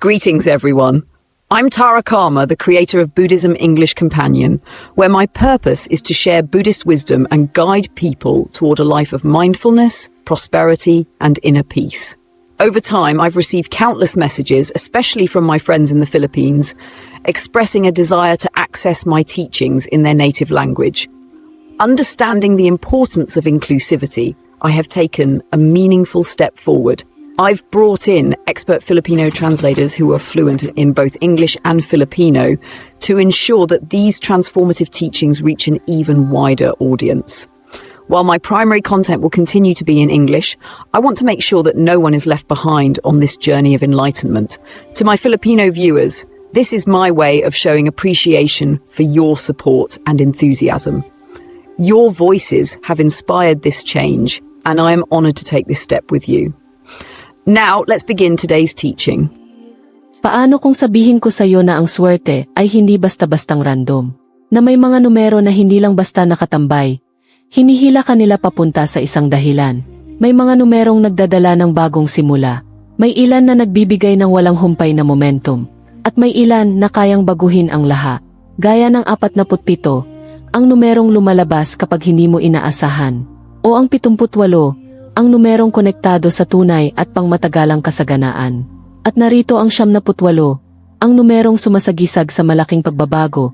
Greetings, everyone. I'm Tara Karma, the creator of Buddhism English Companion, where my purpose is to share Buddhist wisdom and guide people toward a life of mindfulness, prosperity, and inner peace. Over time, I've received countless messages, especially from my friends in the Philippines, expressing a desire to access my teachings in their native language. Understanding the importance of inclusivity, I have taken a meaningful step forward. I've brought in expert Filipino translators who are fluent in both English and Filipino to ensure that these transformative teachings reach an even wider audience. While my primary content will continue to be in English, I want to make sure that no one is left behind on this journey of enlightenment. To my Filipino viewers, this is my way of showing appreciation for your support and enthusiasm. Your voices have inspired this change, and I am honored to take this step with you. Now, let's begin today's teaching. Paano kung sabihin ko sa iyo na ang swerte ay hindi basta-bastang random? Na may mga numero na hindi lang basta nakatambay. Hinihila kanila papunta sa isang dahilan. May mga numerong nagdadala ng bagong simula. May ilan na nagbibigay ng walang humpay na momentum. At may ilan na kayang baguhin ang lahat. Gaya ng 47, ang numerong lumalabas kapag hindi mo inaasahan. O ang 78, ang numerong konektado sa tunay at pangmatagalang kasaganaan. At narito ang 78, ang numerong sumasagisag sa malaking pagbabago.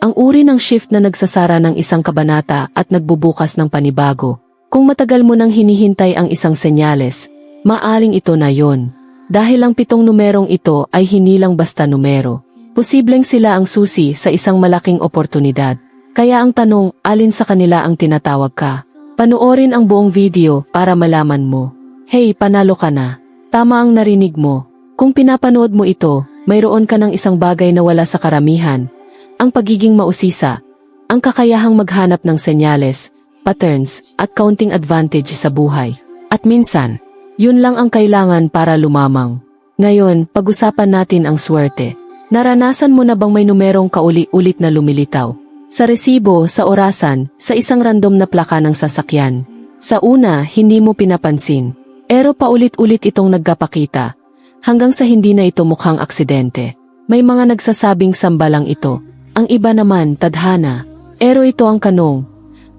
Ang uri ng shift na nagsasara ng isang kabanata at nagbubukas ng panibago. Kung matagal mo nang hinihintay ang isang senyales, maaring ito na yon. Dahil ang 7 numerong ito ay hindi lang basta numero. Posibleng sila ang susi sa isang malaking oportunidad. Kaya ang tanong, alin sa kanila ang tinatawag ka? Panoorin ang buong video para malaman mo. Hey, panalo ka na. Tama ang narinig mo. Kung pinapanood mo ito, mayroon ka ng isang bagay na wala sa karamihan. Ang pagiging mausisa, ang kakayahang maghanap ng senyales, patterns, at counting advantage sa buhay. At minsan, yun lang ang kailangan para lumamang. Ngayon, pag-usapan natin ang swerte. Naranasan mo na bang may numerong kauli-ulit na lumilitaw? Sa resibo, sa orasan, sa isang random na plaka ng sasakyan. Sa una, hindi mo pinapansin. Pero paulit-ulit itong nagkapakita. Hanggang sa hindi na ito mukhang aksidente. May mga nagsasabing sambalang ito. Ang iba naman, tadhana. Pero ito ang kanong.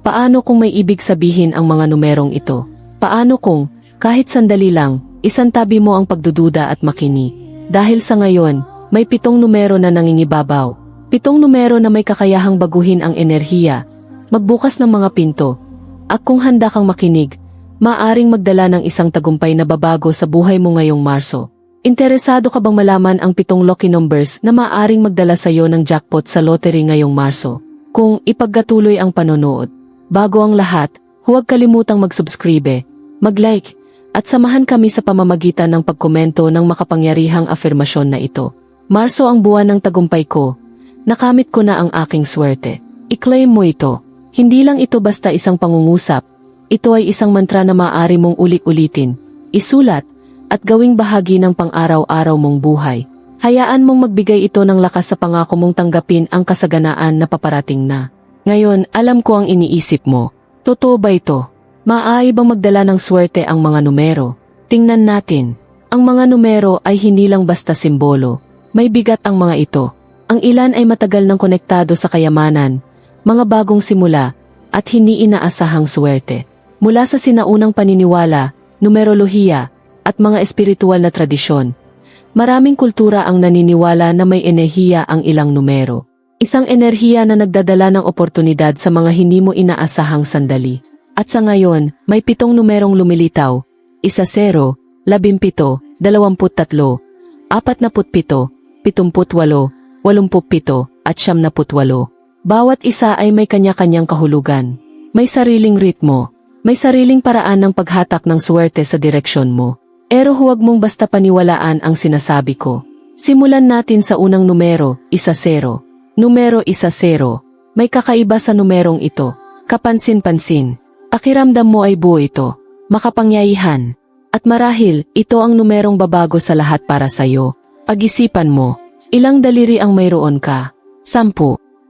Paano kung may ibig sabihin ang mga numerong ito? Paano kung, kahit sandali lang, isantabi mo ang pagdududa at makinig? Dahil sa ngayon, may 7 numero na nangingibabaw. 7 numero na may kakayahang baguhin ang enerhiya, magbukas ng mga pinto. At kung handa kang makinig, maaring magdala ng isang tagumpay na babago sa buhay mo ngayong Marso. Interesado ka bang malaman ang 7 lucky numbers na maaring magdala sa iyo ng jackpot sa lottery ngayong Marso? Kung ipagkatuloy ang panonood. Bago ang lahat, huwag kalimutang mag-subscribe, mag-like, at samahan kami sa pamamagitan ng pagkomento ng makapangyarihang afirmasyon na ito. Marso ang buwan ng tagumpay ko. Nakamit ko na ang aking swerte. I-claim mo ito. Hindi lang ito basta isang pangungusap. Ito ay isang mantra na maaari mong ulit-ulitin, isulat, at gawing bahagi ng pang-araw-araw mong buhay. Hayaan mong magbigay ito ng lakas sa pangako mong tanggapin ang kasaganaan na paparating na. Ngayon, alam ko ang iniisip mo. Totoo ba ito? Maaari bang magdala ng swerte ang mga numero? Tingnan natin. Ang mga numero ay hindi lang basta simbolo. May bigat ang mga ito. Ang ilan ay matagal nang konektado sa kayamanan, mga bagong simula, at hindi inaasahang swerte. Mula sa sinaunang paniniwala, numerolohiya, at mga espiritual na tradisyon. Maraming kultura ang naniniwala na may enerhiya ang ilang numero. Isang enerhiya na nagdadala ng oportunidad sa mga hindi mo inaasahang sandali. At sa ngayon, may 7 numerong lumilitaw, 10, 17, 23, 47, 78, 87 at 78. Bawat isa ay may kanya-kanyang kahulugan. May sariling ritmo. May sariling paraan ng paghatak ng swerte sa direksyon mo. Pero huwag mong basta paniwalaan ang sinasabi ko. Simulan natin sa unang numero, 10. Numero 10. May kakaiba sa numerong ito. Kapansin-pansin. Pakiramdam mo ay buo ito. Makapangyarihan. At marahil, ito ang numerong babago sa lahat para sa'yo. Pag-isipan mo. Ilang daliri ang mayroon ka? 10.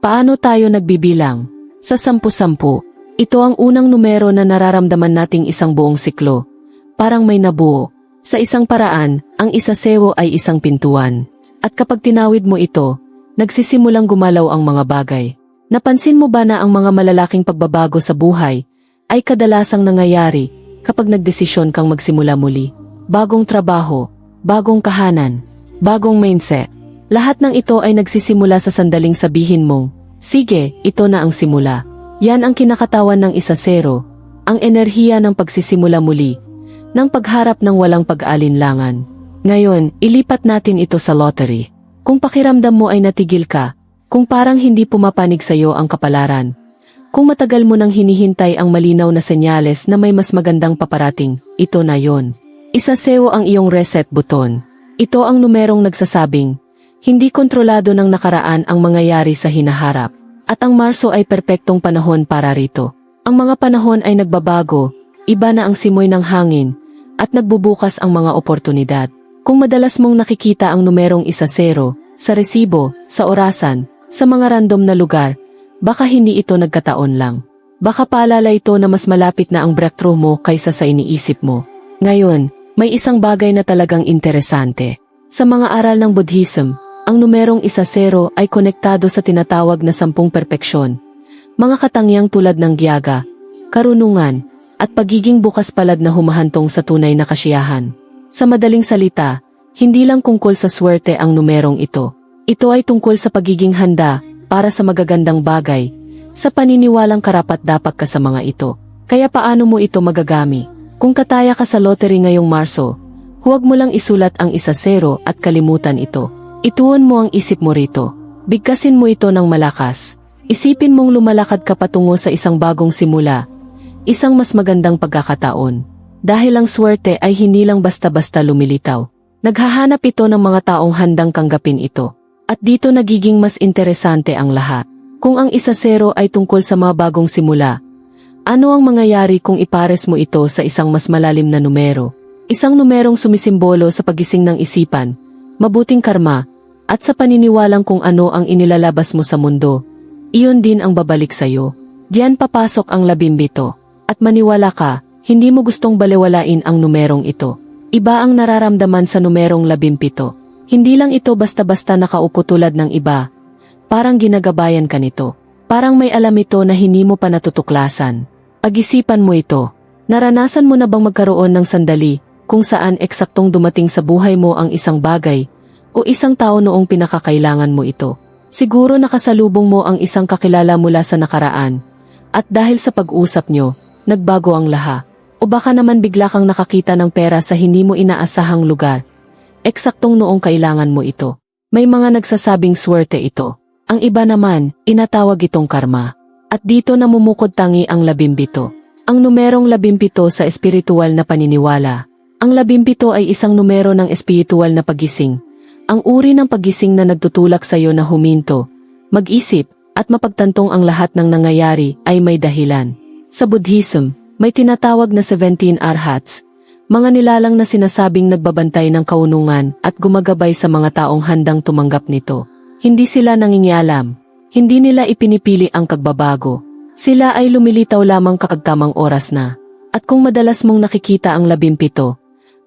Paano tayo nagbibilang? Sa 10-10, ito ang unang numero na nararamdaman nating isang buong siklo. Parang may nabuo. Sa isang paraan, ang isasewo ay isang pintuan. At kapag tinawid mo ito, nagsisimulang gumalaw ang mga bagay. Napansin mo ba na ang mga malalaking pagbabago sa buhay ay kadalasang nangyayari kapag nagdesisyon kang magsimula muli? Bagong trabaho, bagong kahanan, bagong mindset. Lahat ng ito ay nagsisimula sa sandaling sabihin mong, sige, ito na ang simula. Yan ang kinakatawan ng isasero, ang enerhiya ng pagsisimula muli, ng pagharap ng walang pag-alinlangan. Ngayon, ilipat natin ito sa lottery. Kung pakiramdam mo ay natigil ka, kung parang hindi pumapanig sa'yo ang kapalaran, kung matagal mo nang hinihintay ang malinaw na senyales na may mas magandang paparating, ito na yon. Isasewo ang iyong reset button. Ito ang numerong nagsasabing, hindi kontrolado ng nakaraan ang mangyayari sa hinaharap, at ang Marso ay perpektong panahon para rito. Ang mga panahon ay nagbabago, iba na ang simoy ng hangin, at nagbubukas ang mga oportunidad. Kung madalas mong nakikita ang numerong 10, sa resibo, sa orasan, sa mga random na lugar, baka hindi ito nagkataon lang. Baka paalala ito na mas malapit na ang breakthrough mo kaysa sa iniisip mo. Ngayon, may isang bagay na talagang interesante. Sa mga aral ng Buddhism, ang numerong 10 ay konektado sa tinatawag na 10 perpeksyon. Mga katangiang tulad ng gyaga, karunungan, at pagiging bukas palad na humahantong sa tunay na kasiyahan. Sa madaling salita, hindi lang tungkol sa swerte ang numerong ito. Ito ay tungkol sa pagiging handa para sa magagandang bagay, sa paniniwalang karapat-dapat ka sa mga ito. Kaya paano mo ito magagami? Kung kataya ka sa lottery ngayong Marso, huwag mo lang isulat ang 10 at kalimutan ito. Ituon mo ang isip mo rito. Bigkasin mo ito ng malakas. Isipin mong lumalakad ka patungo sa isang bagong simula, isang mas magandang pagkakataon. Dahil ang swerte ay hindi lang basta-basta lumilitaw. Naghahanap ito ng mga taong handang tanggapin ito. At dito nagiging mas interesante ang lahat. Kung ang 10 ay tungkol sa mga bagong simula, ano ang mangyayari kung ipares mo ito sa isang mas malalim na numero? Isang numerong sumisimbolo sa pagising ng isipan, mabuting karma, at sa paniniwalang kung ano ang inilalabas mo sa mundo, iyon din ang babalik sa'yo. Diyan papasok ang 17. At maniwala ka, hindi mo gustong balewalain ang numerong ito. Iba ang nararamdaman sa numerong 17. Hindi lang ito basta-basta nakaupo tulad ng iba. Parang ginagabayan ka nito. Parang may alam ito na hindi mo pa natutuklasan. Pag-isipan mo ito. Naranasan mo na bang magkaroon ng sandali kung saan eksaktong dumating sa buhay mo ang isang bagay o isang tao noong pinakakailangan mo ito? Siguro nakasalubong mo ang isang kakilala mula sa nakaraan at dahil sa pag-usap nyo, nagbago ang lahat. O baka naman bigla kang nakakita ng pera sa hindi mo inaasahang lugar. Eksaktong noong kailangan mo ito. May mga nagsasabing swerte ito. Ang iba naman, inatawag itong karma. At dito namumukod tangi ang 17. Ang numerong 17 sa espiritual na paniniwala. Ang 17 ay isang numero ng espiritual na pagising. Ang uri ng pagising na nagtutulak sa iyo na huminto, mag-isip, at mapagtantong ang lahat ng nangyayari ay may dahilan. Sa Buddhism, may tinatawag na 17 arhats, mga nilalang na sinasabing nagbabantay ng kaunungan at gumagabay sa mga taong handang tumanggap nito. Hindi sila nangingialam, hindi nila ipinipili ang kagbabago. Sila ay lumilitaw lamang kakagtamang oras na. At kung madalas mong nakikita ang 17,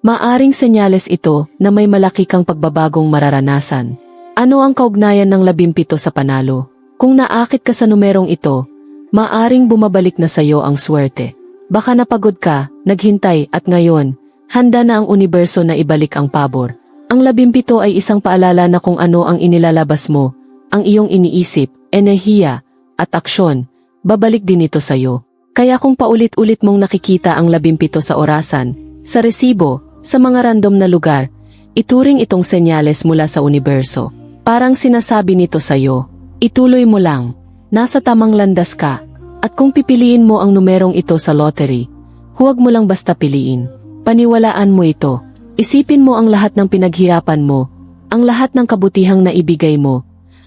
maaring senyales ito na may malaki kang pagbabagong mararanasan. Ano ang kaugnayan ng 17 sa panalo? Kung naakit ka sa numerong ito, maaring bumabalik na sayo ang swerte. Baka napagod ka, naghintay at ngayon, handa na ang universo na ibalik ang pabor. Ang 17 ay isang paalala na kung ano ang inilalabas mo, ang iyong iniisip, enerhiya, at aksyon, babalik din ito sayo. Kaya kung paulit-ulit mong nakikita ang 17 sa orasan, sa resibo, sa mga random na lugar, ituring itong senyales mula sa universo. Parang sinasabi nito sayo, ituloy mo lang, nasa tamang landas ka. At kung pipiliin mo ang numerong ito sa lottery, huwag mo lang basta piliin. Paniwalaan mo ito. Isipin mo ang lahat ng pinaghirapan mo, ang lahat ng kabutihang naibigay mo,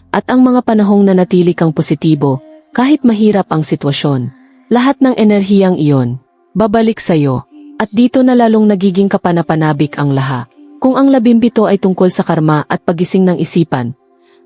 at ang mga panahong nanatili kang positibo, kahit mahirap ang sitwasyon. Lahat ng enerhiyang iyon, babalik sa'yo. At dito na lalong nagiging kapanapanabik ang lahat. Kung ang 17 ay tungkol sa karma at pagising ng isipan,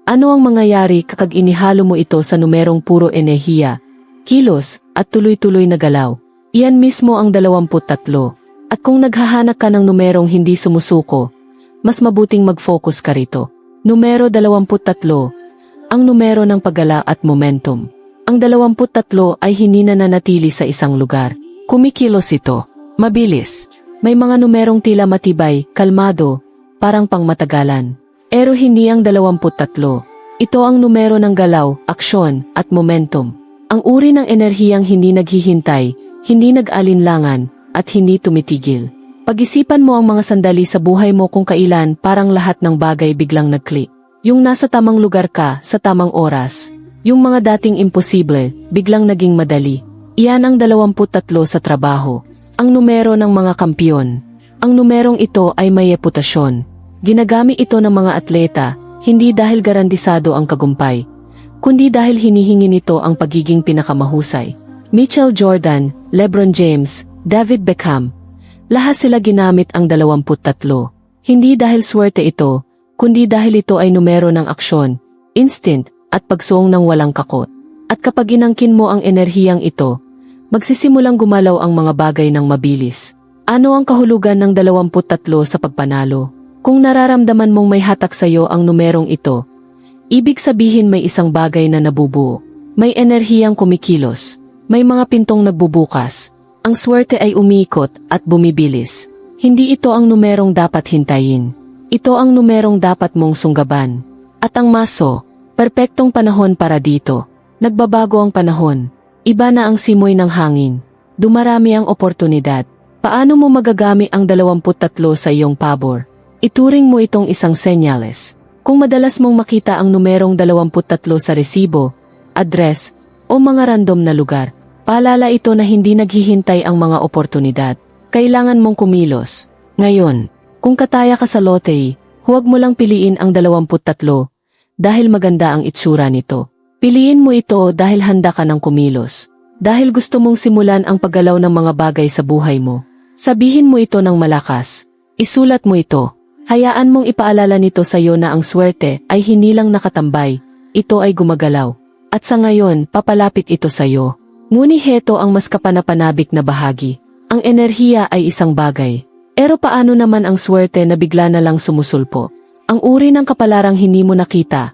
ano ang mangyayari kapag inihalo mo ito sa numerong puro enerhiya, kilos, at tuloy-tuloy na galaw? Iyan mismo ang 23. At kung naghahanap ka ng numerong hindi sumusuko, mas mabuting mag-focus ka rito. Numero 23, ang numero ng paggala at momentum. Ang 23 ay hindi nananatili sa isang lugar. Kumikilos ito. Mabilis. May mga numerong tila matibay, kalmado, parang pangmatagalan. Pero hindi ang 23. Ito ang numero ng galaw, aksyon, at momentum. Ang uri ng enerhiyang hindi naghihintay, hindi nag-alinlangan, at hindi tumitigil. Pag-isipan mo ang mga sandali sa buhay mo kung kailan parang lahat ng bagay biglang nag-click. Yung nasa tamang lugar ka, sa tamang oras. Yung mga dating imposible, biglang naging madali. Iyan ang 23 sa trabaho. Ang numero ng mga kampiyon. Ang numerong ito ay may reputasyon. Ginagamit ito ng mga atleta, hindi dahil garantisado ang kagumpay, kundi dahil hinihingi nito ang pagiging pinakamahusay. Michael Jordan, LeBron James, David Beckham, lahat sila ginamit ang 23. Hindi dahil swerte ito, kundi dahil ito ay numero ng aksyon, instinct, at pagsuong ng walang kakot. At kapag inangkin mo ang enerhiyang ito, magsisimulang gumalaw ang mga bagay ng mabilis. Ano ang kahulugan ng 23 sa pagpanalo? Kung nararamdaman mong may hatak sa iyo ang numerong ito, ibig sabihin may isang bagay na nabubuo. May enerhiyang kumikilos. May mga pintong nagbubukas. Ang swerte ay umiikot at bumibilis. Hindi ito ang numerong dapat hintayin. Ito ang numerong dapat mong sunggaban. At ang maso, perpektong panahon para dito. Nagbabago ang panahon. Iba na ang simoy ng hangin. Dumarami ang oportunidad. Paano mo magagamit ang 23 sa iyong pabor? Ituring mo itong isang senyales. Kung madalas mong makita ang numerong 23 sa resibo, address, o mga random na lugar, paalala ito na hindi naghihintay ang mga oportunidad. Kailangan mong kumilos. Ngayon, kung kataya ka sa lottery, huwag mo lang piliin ang 23 dahil maganda ang itsura nito. Piliin mo ito dahil handa ka ng kumilos. Dahil gusto mong simulan ang paggalaw ng mga bagay sa buhay mo. Sabihin mo ito ng malakas. Isulat mo ito. Hayaan mong ipaalala nito sa iyo na ang swerte ay hindi lang nakatambay, ito ay gumagalaw. At sa ngayon, papalapit ito sa iyo. Ngunit heto ang mas kapanapanabik na bahagi. Ang enerhiya ay isang bagay. Pero paano naman ang swerte na bigla na lang sumusulpo? Ang uri ng kapalarang hindi mo nakita,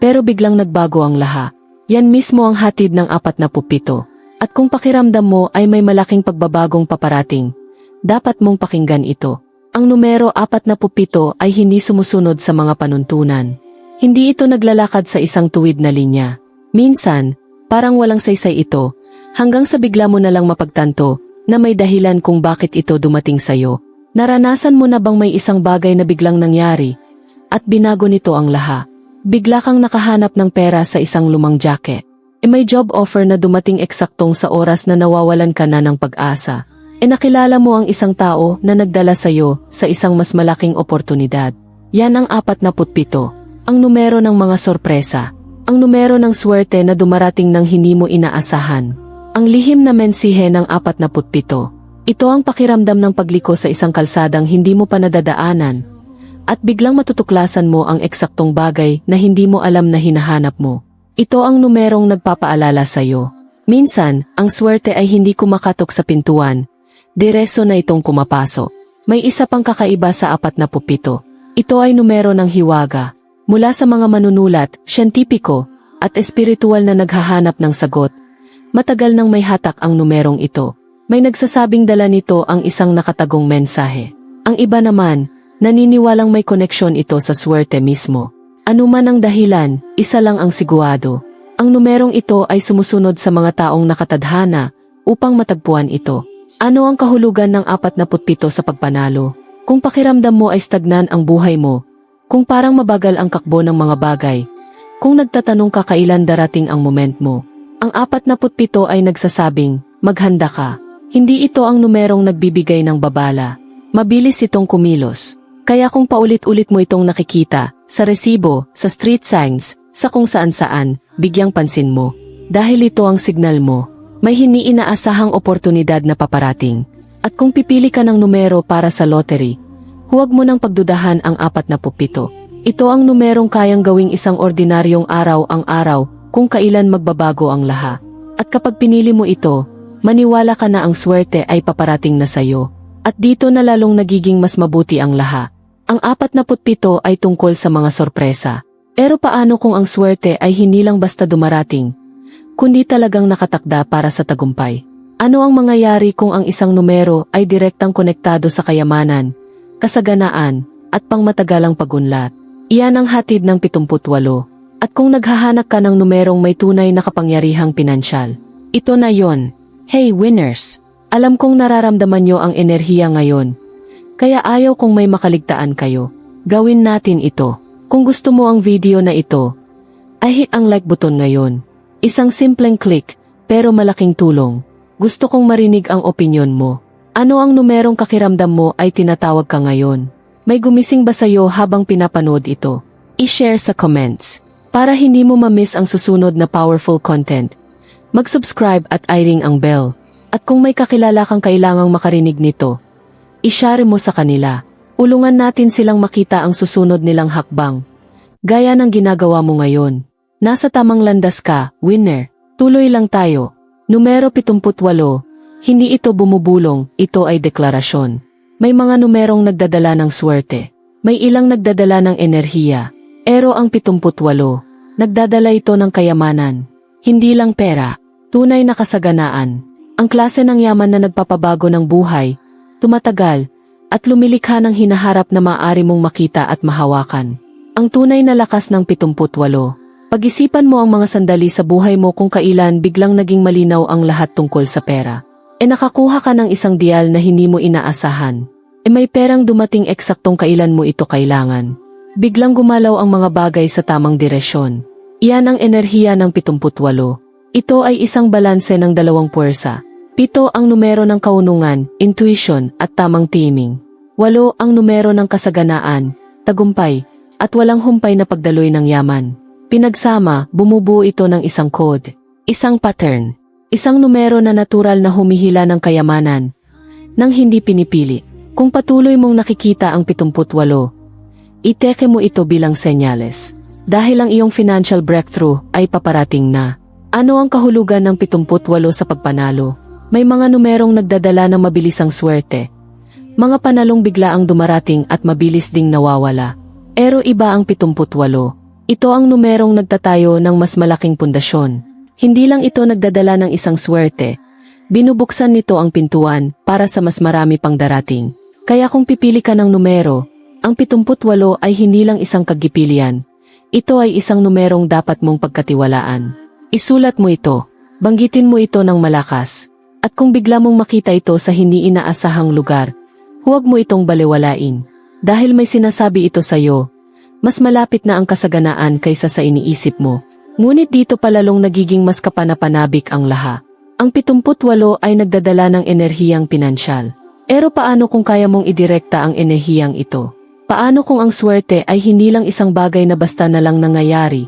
pero biglang nagbago ang laha. Yan mismo ang hatid ng 47. At kung pakiramdam mo ay may malaking pagbabagong paparating, dapat mong pakinggan ito. Ang numero 47 ay hindi sumusunod sa mga panuntunan. Hindi ito naglalakad sa isang tuwid na linya. Minsan, parang walang saysay ito, hanggang sa bigla mo na lang mapagtanto na may dahilan kung bakit ito dumating sa'yo. Naranasan mo na bang may isang bagay na biglang nangyari at binago nito ang laha? Bigla kang nakahanap ng pera sa isang lumang jacket. May job offer na dumating eksaktong sa oras na nawawalan ka na ng pag-asa. Nakilala mo ang isang tao na nagdala sa'yo sa isang mas malaking oportunidad. Yan ang 47, ang numero ng mga sorpresa. Ang numero ng swerte na dumarating ng hindi mo inaasahan. Ang lihim na mensihe ng 47. Ito ang pakiramdam ng pagliko sa isang kalsadang hindi mo pa nadadaanan. At biglang matutuklasan mo ang eksaktong bagay na hindi mo alam na hinahanap mo. Ito ang numerong nagpapaalala sa'yo. Minsan, ang swerte ay hindi kumakatok sa pintuan. Diretso na itong kumapasok. May isa pang kakaiba sa 47. Ito ay numero ng hiwaga. Mula sa mga manunulat, siyentipiko, at espiritual na naghahanap ng sagot. Matagal nang may hatak ang numerong ito. May nagsasabing dala nito ang isang nakatagong mensahe. Ang iba naman, naniniwalang may koneksyon ito sa swerte mismo. Ano man ang dahilan, isa lang ang sigurado. Ang numerong ito ay sumusunod sa mga taong nakatadhana upang matagpuan ito. Ano ang kahulugan ng 47 sa pagpanalo? Kung pakiramdam mo ay stagnan ang buhay mo, kung parang mabagal ang kakbo ng mga bagay, kung nagtatanong ka kailan darating ang moment mo, ang 47 ay nagsasabing, maghanda ka. Hindi ito ang numerong nagbibigay ng babala. Mabilis itong kumilos. Kaya kung paulit-ulit mo itong nakikita, sa resibo, sa street signs, sa kung saan-saan, bigyang pansin mo. Dahil ito ang signal mo. May hindi inaasahang oportunidad na paparating. At kung pipili ka ng numero para sa lottery, huwag mo nang pagdudahan ang 47. Ito ang numerong kayang gawing isang ordinaryong araw ang araw kung kailan magbabago ang laha. At kapag pinili mo ito, maniwala ka na ang swerte ay paparating na sayo. At dito na lalong nagiging mas mabuti ang lahat. Ang 47 ay tungkol sa mga sorpresa. Pero paano kung ang swerte ay hindi lang basta dumarating, kundi talagang nakatakda para sa tagumpay? Ano ang mangyayari kung ang isang numero ay direktang konektado sa kayamanan, kasaganaan, at pangmatagalang pagunlad? Iyan ang hatid ng 78. At kung naghahanap ka ng numerong may tunay na kapangyarihang pinansyal, ito na yon. Hey winners! Alam kong nararamdaman nyo ang enerhiya ngayon. Kaya ayaw kong may makaligtaan kayo. Gawin natin ito. Kung gusto mo ang video na ito, ay hit ang like button ngayon. Isang simpleng click, pero malaking tulong. Gusto kong marinig ang opinyon mo. Ano ang numerong kakiramdam mo ay tinatawag ka ngayon? May gumising ba sa'yo habang pinapanood ito? I-share sa comments. Para hindi mo ma-miss ang susunod na powerful content, mag-subscribe at i-ring ang bell. At kung may kakilala kang kailangang makarinig nito, i-share mo sa kanila. Ulungan natin silang makita ang susunod nilang hakbang. Gaya ng ginagawa mo ngayon. Nasa tamang landas ka, winner. Tuloy lang tayo. Numero 78. Hindi ito bumubulong, ito ay deklarasyon. May mga numerong nagdadala ng swerte. May ilang nagdadala ng enerhiya. Pero ang 78, nagdadala ito ng kayamanan. Hindi lang pera, tunay na kasaganaan. Ang klase ng yaman na nagpapabago ng buhay, tumatagal, at lumilikha ng hinaharap na maaari mong makita at mahawakan. Ang tunay na lakas ng 78. Pag-isipan mo ang mga sandali sa buhay mo kung kailan biglang naging malinaw ang lahat tungkol sa pera. Nakakuha ka ng isang dial na hindi mo inaasahan. May perang dumating eksaktong kailan mo ito kailangan. Biglang gumalaw ang mga bagay sa tamang direksyon. Iyan ang enerhiya ng 78. Ito ay isang balanse ng dalawang puwersa. 7 ang numero ng kaunungan, intuition, at tamang timing. 8 ang numero ng kasaganaan, tagumpay, at walang humpay na pagdaloy ng yaman. Pinagsama, bumubuo ito ng isang code, isang pattern, isang numero na natural na humihila ng kayamanan, nang hindi pinipili. Kung patuloy mong nakikita ang 78, iteke mo ito bilang senyales. Dahil ang iyong financial breakthrough ay paparating na. Ano ang kahulugan ng 78 sa pagpanalo? May mga numerong nagdadala ng mabilisang swerte. Mga panalong biglaang dumarating at mabilis ding nawawala. Pero iba ang 78. Ito ang numerong nagtatayo ng mas malaking pundasyon. Hindi lang ito nagdadala ng isang swerte. Binubuksan nito ang pintuan para sa mas marami pang darating. Kaya kung pipili ka ng numero, ang 78 ay hindi lang isang kagipilian. Ito ay isang numerong dapat mong pagkatiwalaan. Isulat mo ito. Banggitin mo ito ng malakas. At kung bigla mong makita ito sa hindi inaasahang lugar, huwag mo itong balewalain. Dahil may sinasabi ito sa iyo, mas malapit na ang kasaganaan kaysa sa iniisip mo. Ngunit dito palalong nagiging mas kapanapanabik ang laha. Ang 78 ay nagdadala ng enerhiyang pinansyal. Pero paano kung kaya mong idirekta ang enerhiyang ito? Paano kung ang swerte ay hindi lang isang bagay na basta na lang nangyayari,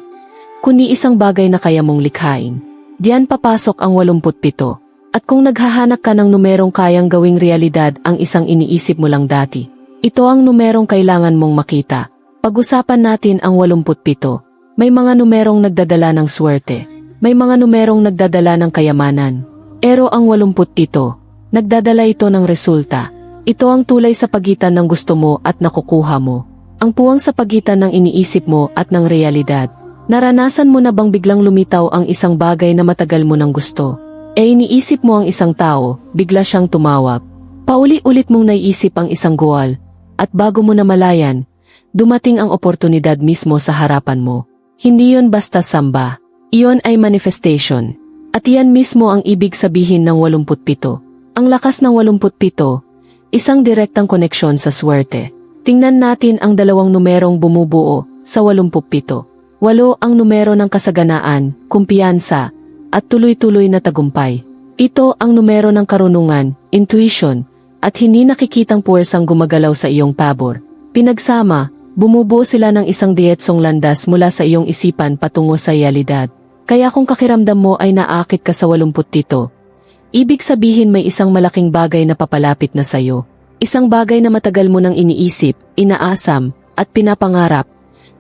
kundi isang bagay na kaya mong likhain? Diyan papasok ang 87. At kung naghahanap ka ng numerong kayang gawing realidad ang isang iniisip mo lang dati, ito ang numerong kailangan mong makita. Pag-usapan natin ang 87. May mga numerong nagdadala ng swerte. May mga numerong nagdadala ng kayamanan. Pero ang 87, nagdadala ito ng resulta. Ito ang tulay sa pagitan ng gusto mo at nakukuha mo. Ang puwang sa pagitan ng iniisip mo at ng realidad. Naranasan mo na bang biglang lumitaw ang isang bagay na matagal mo nang gusto? Iniisip mo ang isang tao, bigla siyang tumawag. Pauli-ulit mong naiisip ang isang goal, at bago mo namalayan, dumating ang oportunidad mismo sa harapan mo. Hindi yon basta samba. Iyon ay manifestation. At iyan mismo ang ibig sabihin ng 87. Ang lakas ng 87, isang direktang koneksyon sa swerte. Tingnan natin ang dalawang numerong bumubuo sa 87. 8 ang numero ng kasaganaan, kumpiyansa, at tuloy-tuloy na tagumpay. Ito ang numero ng karunungan, intuition, at hindi nakikitang puwersang gumagalaw sa iyong pabor. Pinagsama, bumubuo sila ng isang dietsong landas mula sa iyong isipan patungo sa realidad. Kaya kung kakiramdam mo ay naakit ka sa 87, ibig sabihin may isang malaking bagay na papalapit na sayo. Isang bagay na matagal mo nang iniisip, inaasam, at pinapangarap.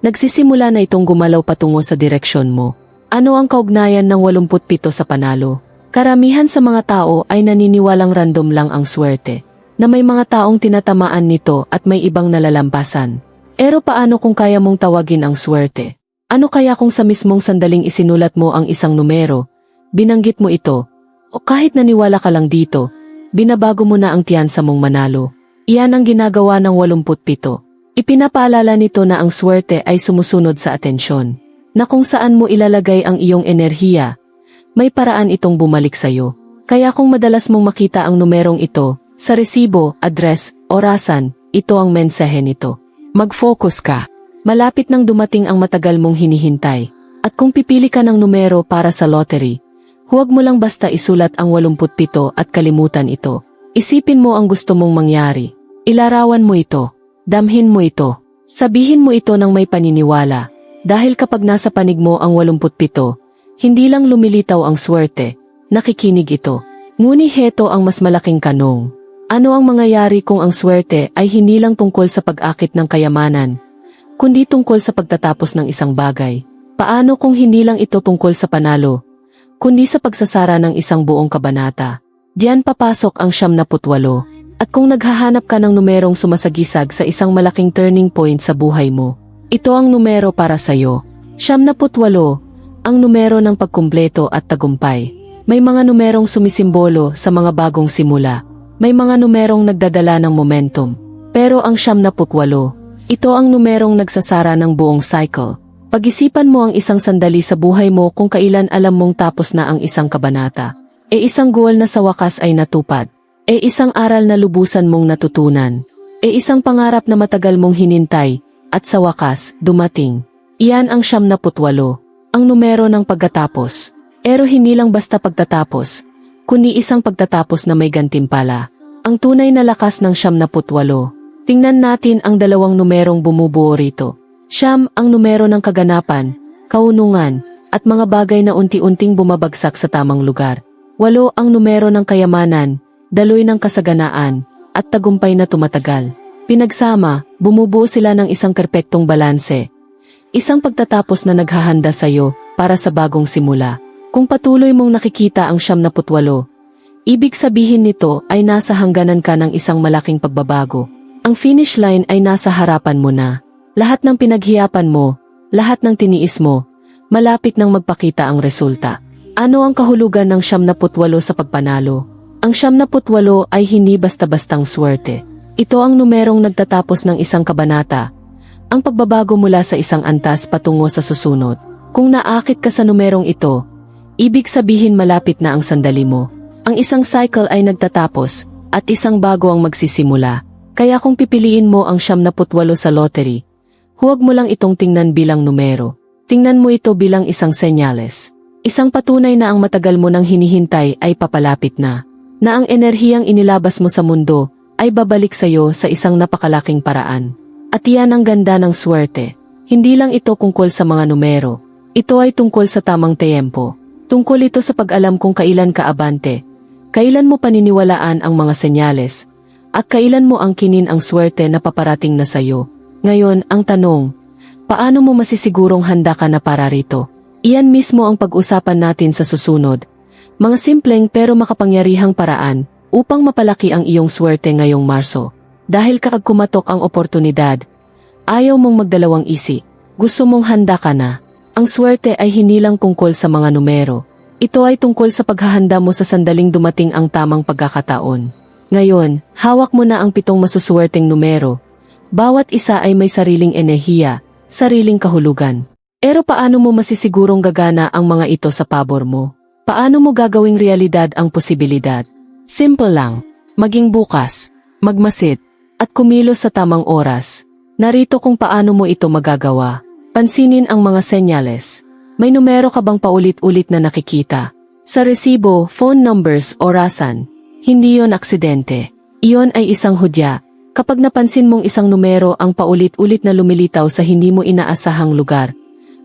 Nagsisimula na itong gumalaw patungo sa direksyon mo. Ano ang kaugnayan ng 87 sa panalo? Karamihan sa mga tao ay naniniwalang random lang ang swerte. na may mga taong tinatamaan nito at may ibang nalalampasan. Pero paano kung kaya mong tawagin ang swerte? Ano kaya kung sa mismong sandaling isinulat mo ang isang numero, binanggit mo ito, o kahit naniwala ka lang dito, binabago mo na ang tiyansa mong manalo? Iyan ang ginagawa ng 87. Ipinapaalala nito na ang swerte ay sumusunod sa atensyon, na kung saan mo ilalagay ang iyong enerhiya, may paraan itong bumalik sa'yo. Kaya kung madalas mong makita ang numerong ito, sa resibo, address, orasan, ito ang mensahe nito. Mag-focus ka. Malapit nang dumating ang matagal mong hinihintay. At kung pipili ka ng numero para sa lottery, huwag mo lang basta isulat ang 87 at kalimutan ito. Isipin mo ang gusto mong mangyari. Ilarawan mo ito. Damhin mo ito. Sabihin mo ito ng may paniniwala. Dahil kapag nasa panig mo ang 87, hindi lang lumilitaw ang swerte, nakikinig ito. Ngunit heto ang mas malaking kanong. Ano ang mangyayari kung ang swerte ay hindi lang tungkol sa pag-akit ng kayamanan, kundi tungkol sa pagtatapos ng isang bagay? Paano kung hindi lang ito tungkol sa panalo, kundi sa pagsasara ng isang buong kabanata? Diyan papasok ang 78. At kung naghahanap ka ng numerong sumasagisag sa isang malaking turning point sa buhay mo, ito ang numero para sa'yo. 78, ang numero ng pagkumpleto at tagumpay. May mga numerong sumisimbolo sa mga bagong simula. May mga numerong nagdadala ng momentum. Pero ang 78, ito ang numerong nagsasara ng buong cycle. Pag-isipan mo ang isang sandali sa buhay mo kung kailan alam mong tapos na ang isang kabanata. Isang goal na sa wakas ay natupad. Isang aral na lubusan mong natutunan. Isang pangarap na matagal mong hinintay, at sa wakas, dumating. Iyan ang 78, ang numero ng pagkatapos. Pero hindi lang basta pagtatapos, kundi isang pagtatapos na may gantimpala. Ang tunay na lakas ng 78. Tingnan natin ang dalawang numerong bumubuo rito. 9 ang numero ng kaganapan, kaunungan, at mga bagay na unti-unting bumabagsak sa tamang lugar. 8 ang numero ng kayamanan, daloy ng kasaganaan, at tagumpay na tumatagal. Pinagsama, bumubuo sila ng isang perpektong balanse. Isang pagtatapos na naghahanda sa'yo para sa bagong simula. Kung patuloy mong nakikita ang 78, ibig sabihin nito ay nasa hangganan ka ng isang malaking pagbabago. Ang finish line ay nasa harapan mo na. Lahat ng pinaghiyapan mo, lahat ng tiniis mo, malapit nang magpakita ang resulta. Ano ang kahulugan ng 78 sa pagpanalo? Ang 78 ay hindi basta-bastang swerte. Ito ang numerong nagtatapos ng isang kabanata. Ang pagbabago mula sa isang antas patungo sa susunod. Kung naakit ka sa numerong ito, ibig sabihin malapit na ang sandali mo. Ang isang cycle ay nagtatapos, at isang bago ang magsisimula. Kaya kung pipiliin mo ang 78 sa lottery, huwag mo lang itong tingnan bilang numero. Tingnan mo ito bilang isang senyales. Isang patunay na ang matagal mo nang hinihintay ay papalapit na. Na ang enerhiyang inilabas mo sa mundo ay babalik sa iyo sa isang napakalaking paraan. At iyan ang ganda ng swerte. Hindi lang ito tungkol sa mga numero. Ito ay tungkol sa tamang tempo. Tungkol ito sa pag-alam kung kailan ka abante, kailan mo paniniwalaan ang mga senyales, at kailan mo angkinin ang swerte na paparating na sa iyo. Ngayon, ang tanong, paano mo masisigurong handa ka na para rito? Iyan mismo ang pag-usapan natin sa susunod. Mga simpleng pero makapangyarihang paraan upang mapalaki ang iyong swerte ngayong Marso. Dahil kapag kumatok ang oportunidad, ayaw mong magdalawang isip. Gusto mong handa ka na. Ang swerte ay hindi lang tungkol sa mga numero. Ito ay tungkol sa paghahanda mo sa sandaling dumating ang tamang pagkakataon. Ngayon, hawak mo na ang 7 masuswerteng numero. Bawat isa ay may sariling enerhiya, sariling kahulugan. Pero paano mo masisigurong gagana ang mga ito sa pabor mo? Paano mo gagawing realidad ang posibilidad? Simple lang. Maging bukas, magmasid, at kumilos sa tamang oras. Narito kung paano mo ito magagawa. Pansinin ang mga senyales. May numero ka bang paulit-ulit na nakikita? Sa resibo, phone numbers, orasan. Hindi yon aksidente. Iyon ay isang hudya. Kapag napansin mong isang numero ang paulit-ulit na lumilitaw sa hindi mo inaasahang lugar,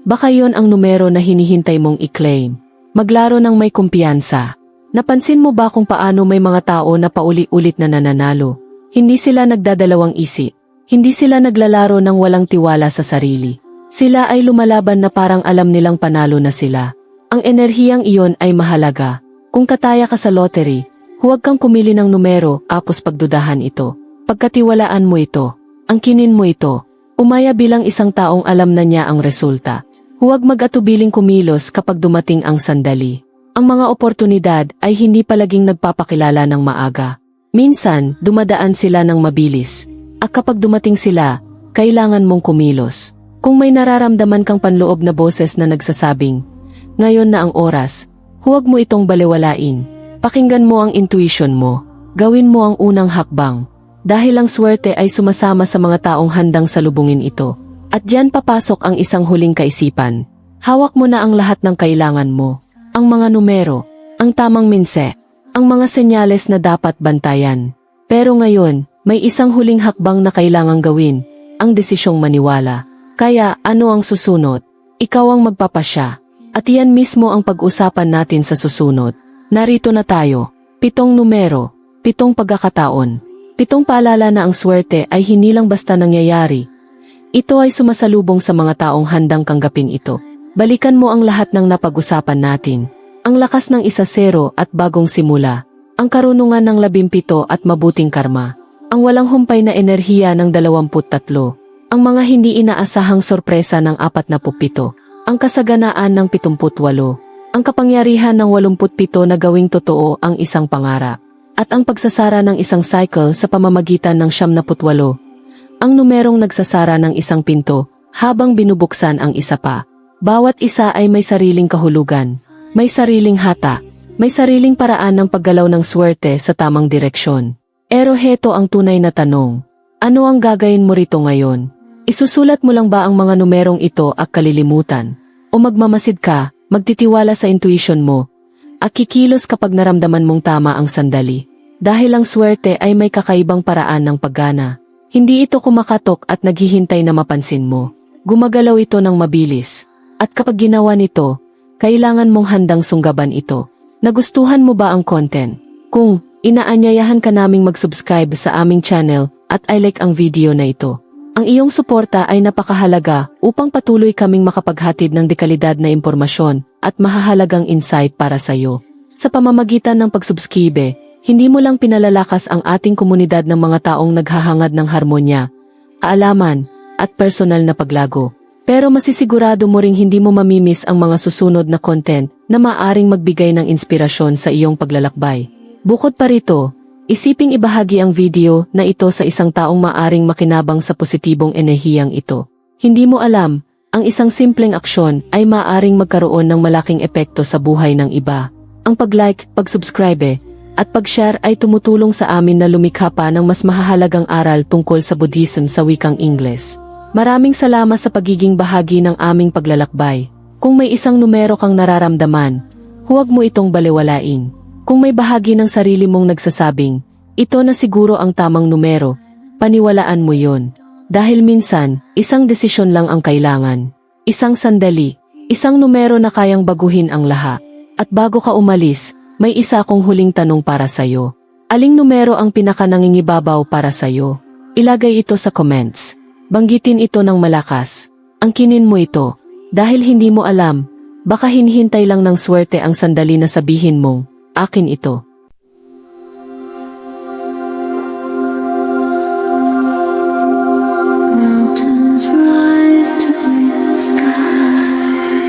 baka yon ang numero na hinihintay mong i-claim. Maglaro ng may kumpiyansa. Napansin mo ba kung paano may mga tao na paulit-ulit na nananalo? Hindi sila nagdadalawang isip. Hindi sila naglalaro ng walang tiwala sa sarili. Sila ay lumalaban na parang alam nilang panalo na sila. Ang enerhiyang iyon ay mahalaga. Kung kataya ka sa lottery, Huwag kang pumili ng numero, apos pagdudahan ito. Pagkatiwalaan mo ito. Angkinin mo ito. Umaya bilang isang taong alam na niya ang resulta. Huwag mag-atubiling kumilos kapag dumating ang sandali. Ang mga oportunidad ay hindi palaging nagpapakilala ng maaga. Minsan, dumadaan sila ng mabilis. At kapag dumating sila, kailangan mong kumilos. Kung may nararamdaman kang panloob na boses na nagsasabing, ngayon na ang oras, huwag mo itong balewalain. Pakinggan mo ang intuition mo. Gawin mo ang unang hakbang. Dahil ang swerte ay sumasama sa mga taong handang salubungin ito. At diyan papasok ang isang huling kaisipan. Hawak mo na ang lahat ng kailangan mo. Ang mga numero, ang tamang minse, ang mga senyales na dapat bantayan. Pero ngayon, may isang huling hakbang na kailangang gawin, ang desisyong maniwala. Kaya ano ang susunod? Ikaw ang magpapasya. At iyan mismo ang pag-usapan natin sa susunod. Narito na tayo. 7 numero, 7 pagkakataon. 7 paalala na ang swerte ay hindi lang basta nangyayari. Ito ay sumasalubong sa mga taong handang tanggapin ito. Balikan mo ang lahat ng napag-usapan natin. Ang lakas ng 1-0 at bagong simula. Ang karunungan ng 17 at mabuting karma. Ang walang humpay na enerhiya ng 23. Ang mga hindi inaasahang sorpresa ng 47. Ang kasaganaan ng 78. Ang kapangyarihan ng 87 na gawing totoo ang isang pangarap. At ang pagsasara ng isang cycle sa pamamagitan ng 78. Ang numerong nagsasara ng isang pinto habang binubuksan ang isa pa. Bawat isa ay may sariling kahulugan, may sariling hata, may sariling paraan ng paggalaw ng swerte sa tamang direksyon. Pero heto ang tunay na tanong. Ano ang gagawin mo rito ngayon? Isusulat mo lang ba ang mga numerong ito at kalilimutan? O magmamasid ka, magtitiwala sa intuition mo, at kikilos kapag naramdaman mong tama ang sandali? Dahil ang swerte ay may kakaibang paraan ng paggana. Hindi ito kumakatok at naghihintay na mapansin mo. Gumagalaw ito ng mabilis. At kapag ginawa nito, kailangan mong handang sunggaban ito. Nagustuhan mo ba ang content? Kung inaanyayahan ka naming mag-subscribe sa aming channel at i-like ang video na ito. Ang iyong suporta ay napakahalaga upang patuloy kaming makapaghatid ng dekalidad na impormasyon at mahahalagang insight para sa iyo. Sa pamamagitan ng pagsubscribe, hindi mo lang pinalalakas ang ating komunidad ng mga taong naghahangad ng harmonya, kaalaman, at personal na paglago. Pero masisigurado mo ring hindi mo mamimiss ang mga susunod na content na maaring magbigay ng inspirasyon sa iyong paglalakbay. Bukod pa rito, isiping ibahagi ang video na ito sa isang taong maaring makinabang sa positibong enerhiyang ito. Hindi mo alam, ang isang simpleng aksyon ay maaring magkaroon ng malaking epekto sa buhay ng iba. Ang pag-like, pag-subscribe, at pag-share ay tumutulong sa amin na lumikha pa ng mas mahahalagang aral tungkol sa Buddhism sa wikang Ingles. Maraming salamat sa pagiging bahagi ng aming paglalakbay. Kung may isang numero kang nararamdaman, huwag mo itong balewalain. Kung may bahagi ng sarili mong nagsasabing, ito na siguro ang tamang numero, paniwalaan mo yon. Dahil minsan, isang desisyon lang ang kailangan. Isang sandali, isang numero na kayang baguhin ang lahat. At bago ka umalis, may isa akong huling tanong para sa'yo. Aling numero ang pinakanangingibabaw para sa'yo? Ilagay ito sa comments. Banggitin ito ng malakas. Angkinin mo ito. Dahil hindi mo alam, baka hinihintay lang ng swerte ang sandali na sabihin mong, akin ito.